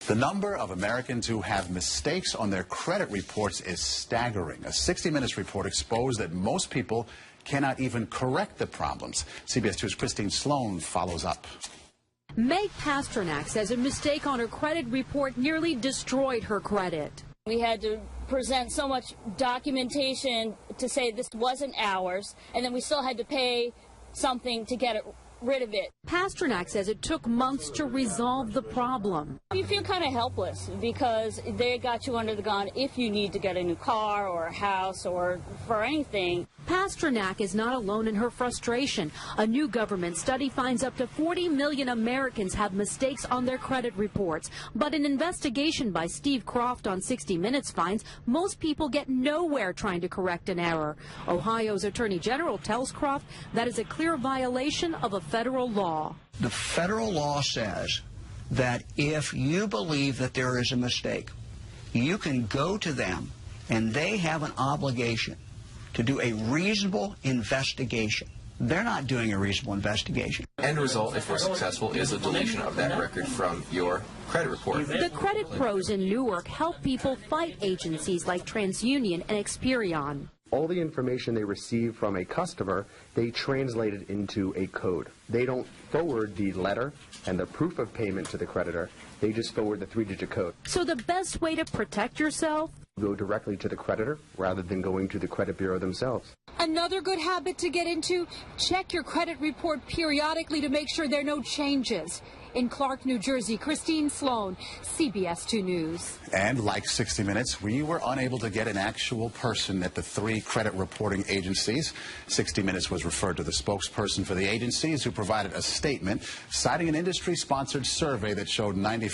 The number of Americans who have mistakes on their credit reports is staggering. A 60 Minutes report exposed that most people cannot even correct the problems. CBS 2's Christine Sloan follows up. Meg Pasternak says a mistake on her credit report nearly destroyed her credit. We had to present so much documentation to say this wasn't ours, and then we still had to pay something to get it rid of it. Pasternak says it took months to resolve the problem. You feel kind of helpless because they got you under the gun if you need to get a new car or a house or for anything. Pasternak is not alone in her frustration. A new government study finds up to 40 million Americans have mistakes on their credit reports. But an investigation by Steve Croft on 60 Minutes finds most people get nowhere trying to correct an error. Ohio's Attorney General tells Croft that is a clear violation of a federal law. The federal law says that if you believe that there is a mistake, you can go to them and they have an obligation to do a reasonable investigation. They're not doing a reasonable investigation. End result, if we're successful, is a deletion of that record from your credit report. The credit pros in Newark help people fight agencies like TransUnion and Experian. All the information they receive from a customer, they translate it into a code. They don't forward the letter and the proof of payment to the creditor. They just forward the 3-digit code. So the best way to protect yourself? Go directly to the creditor rather than going to the credit bureau themselves. Another good habit to get into, check your credit report periodically to make sure there are no changes. In Clark, New Jersey, Christine Sloan, CBS 2 News. And like 60 Minutes, we were unable to get an actual person at the 3 credit reporting agencies. 60 Minutes was referred to the spokesperson for the agencies, who provided a statement citing an industry-sponsored survey that showed 90